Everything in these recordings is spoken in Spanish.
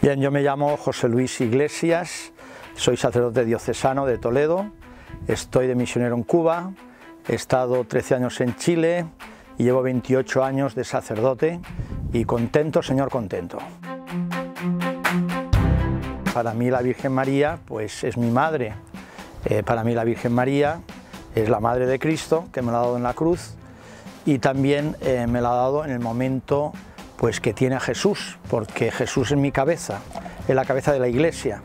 Bien, yo me llamo José Luis Iglesias, soy sacerdote diocesano de Toledo, estoy de misionero en Cuba, he estado 13 años en Chile y llevo 28 años de sacerdote y contento, Señor, contento. Para mí la Virgen María pues es mi madre, para mí la Virgen María es la Madre de Cristo, que me la ha dado en la cruz, y también me la ha dado en el momento pues que tiene a Jesús, porque Jesús es mi cabeza, es la cabeza de la Iglesia.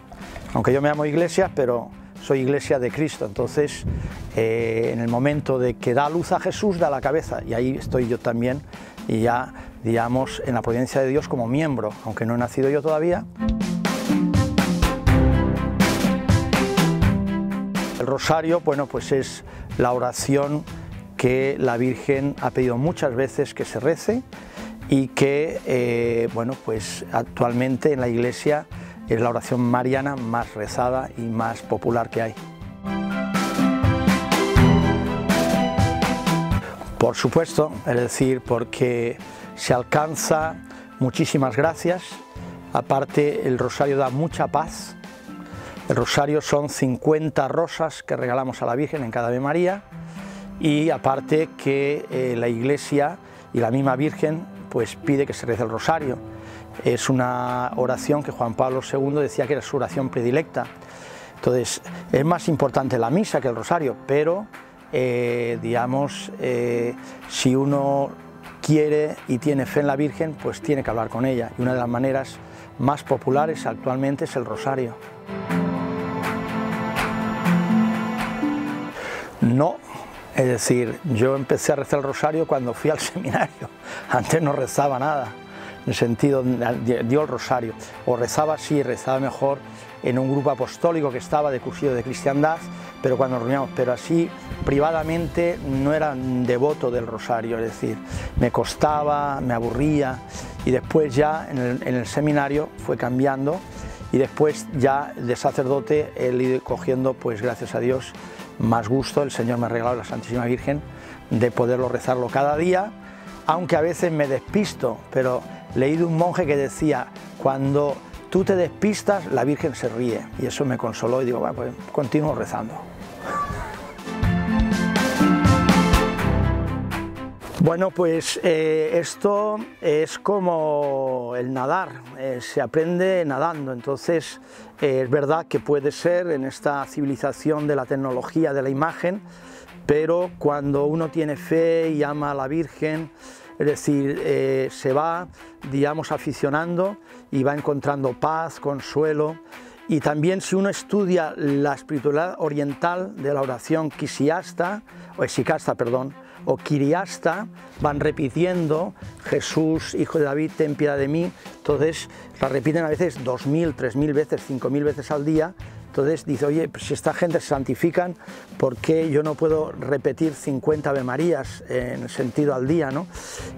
Aunque yo me llamo Iglesia, pero soy Iglesia de Cristo, entonces en el momento de que da luz a Jesús, da la cabeza, y ahí estoy yo también, y ya, digamos, en la providencia de Dios como miembro, aunque no he nacido yo todavía. El rosario, bueno, pues es la oración que la Virgen ha pedido muchas veces que se rece y que, bueno, pues actualmente en la Iglesia es la oración mariana más rezada y más popular que hay. Por supuesto, es decir, porque se alcanza muchísimas gracias, aparte el rosario da mucha paz. El rosario son 50 rosas que regalamos a la Virgen en cada Ave María, y aparte que la Iglesia y la misma Virgen pues pide que se rece el rosario. Es una oración que Juan Pablo II decía que era su oración predilecta. Entonces es más importante la misa que el rosario, pero digamos, si uno quiere y tiene fe en la Virgen, pues tiene que hablar con ella, y una de las maneras más populares actualmente es el rosario. No, es decir, yo empecé a rezar el rosario cuando fui al seminario, antes no rezaba nada, en el sentido, dio el rosario, o rezaba, sí, rezaba mejor en un grupo apostólico que estaba de cursillo de cristiandad, pero cuando nos reuníamos, pero así privadamente no era devoto del rosario, es decir, me costaba, me aburría, y después ya en el seminario fue cambiando, y después ya de sacerdote he ido cogiendo, pues gracias a Dios, más gusto. El Señor me ha regalado la Santísima Virgen de poderlo rezarlo cada día, aunque a veces me despisto, pero leí de un monje que decía, cuando tú te despistas, la Virgen se ríe, y eso me consoló y digo, bueno, pues continúo rezando. Bueno, pues esto es como el nadar, se aprende nadando, entonces es verdad que puede ser en esta civilización de la tecnología, de la imagen, pero cuando uno tiene fe y ama a la Virgen, es decir, se va, digamos, aficionando y va encontrando paz, consuelo. Y también si uno estudia la espiritualidad oriental de la oración Kisiasta, o Esikasta, perdón, o Kiriasta, van repitiendo, Jesús, hijo de David, ten piedad de mí, entonces la repiten a veces 2000, 3000 veces, 5000 veces al día. Entonces dice, oye, pues si esta gente se santifican, ¿por qué yo no puedo repetir 50 Ave Marías en el sentido al día, ¿no?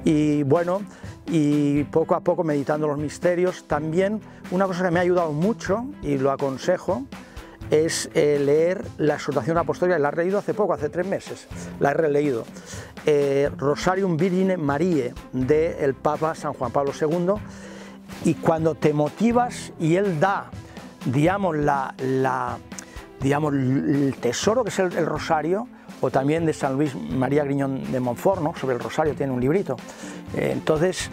Y bueno, y poco a poco meditando los misterios. También una cosa que me ha ayudado mucho, y lo aconsejo, es leer la exhortación apostólica. La he leído hace poco, hace 3 meses, la he releído. Rosarium Virgine Mariae, del Papa San Juan Pablo II, y cuando te motivas y él da, digamos, digamos, el tesoro que es el rosario, o también de San Luis María Griñón de Montfort, ¿no? Sobre el rosario tiene un librito, entonces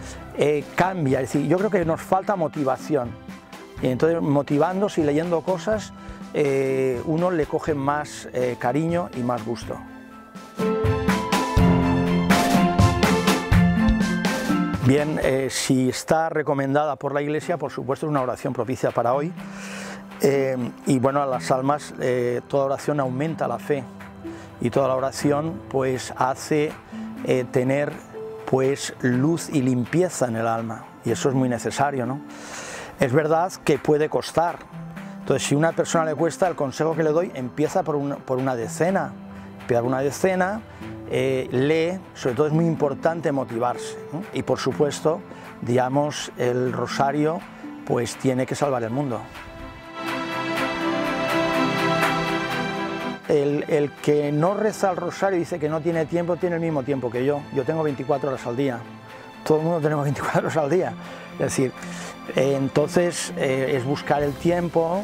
cambia, es decir, yo creo que nos falta motivación, y entonces motivándose y leyendo cosas, uno le coge más cariño y más gusto. Bien, si está recomendada por la Iglesia, por supuesto es una oración propicia para hoy, y bueno, a las almas, toda oración aumenta la fe, y toda la oración pues hace tener pues luz y limpieza en el alma, y eso es muy necesario, ¿no? Es verdad que puede costar, entonces si a una persona le cuesta, el consejo que le doy, empieza por una decena, lee, sobre todo es muy importante motivarse, ¿no? Y por supuesto, digamos, el rosario pues tiene que salvar el mundo. El que no reza el rosario dice que no tiene tiempo, tiene el mismo tiempo que yo tengo 24 horas al día, todo el mundo tenemos 24 horas al día. Es decir, entonces es buscar el tiempo,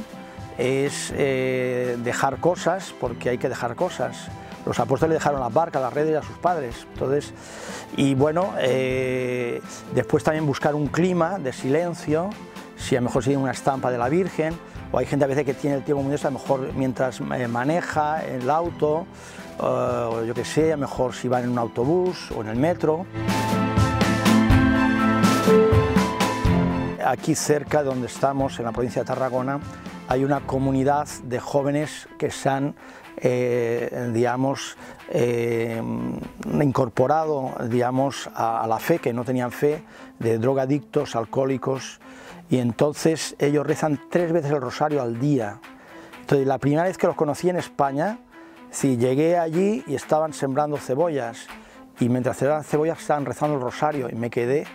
es dejar cosas, porque hay que dejar cosas. Los apóstoles dejaron las barcas, las redes a sus padres. Entonces, y bueno, después también buscar un clima de silencio, si a lo mejor sigue una estampa de la Virgen, o hay gente a veces que tiene el tiempo muy a lo mejor mientras maneja el auto, o yo que sé, a lo mejor si va en un autobús o en el metro. Aquí cerca de donde estamos, en la provincia de Tarragona, hay una comunidad de jóvenes que se han incorporado, digamos, a la fe, que no tenían fe, de drogadictos, alcohólicos, y entonces ellos rezan 3 veces el rosario al día. Entonces, la primera vez que los conocí en España, sí, llegué allí y estaban sembrando cebollas, y mientras sembraban cebollas estaban rezando el rosario, y me quedé,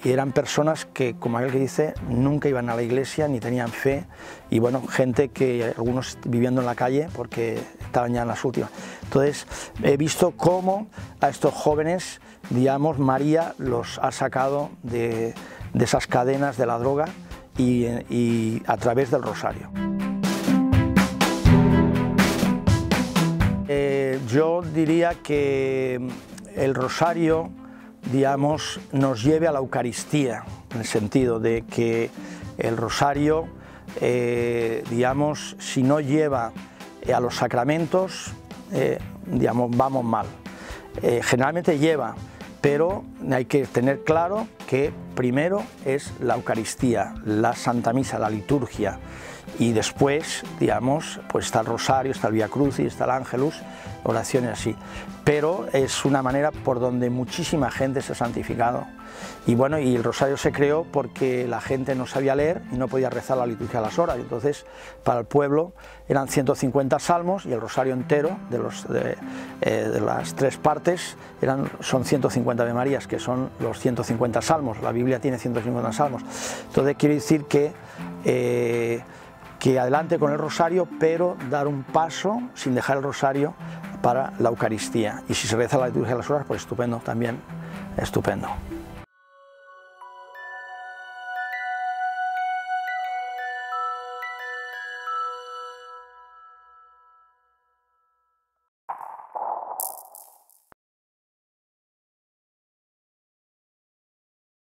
y eran personas que, como aquel que dice, nunca iban a la iglesia ni tenían fe, y bueno, gente que algunos viviendo en la calle porque estaban ya en las últimas. Entonces he visto cómo a estos jóvenes, digamos, María los ha sacado de esas cadenas de la droga y a través del rosario. Yo diría que el rosario, digamos, nos lleve a la Eucaristía, en el sentido de que el rosario, digamos, si no lleva a los sacramentos, digamos, vamos mal. Generalmente lleva, pero hay que tener claro que primero es la Eucaristía, la Santa Misa, la liturgia, y después, digamos, pues está el rosario, está el Vía Crucis, está el Ángelus, oraciones así. Pero es una manera por donde muchísima gente se ha santificado. Y bueno, y el rosario se creó porque la gente no sabía leer y no podía rezar la liturgia a las horas. Entonces, para el pueblo eran 150 salmos y el rosario entero de las 3 partes son 150 Ave Marías, que son los 150 salmos. La Biblia tiene 150 salmos. Entonces, quiere decir que adelante con el rosario, pero dar un paso sin dejar el rosario para la Eucaristía. Y si se reza la liturgia a las horas, pues estupendo, también estupendo.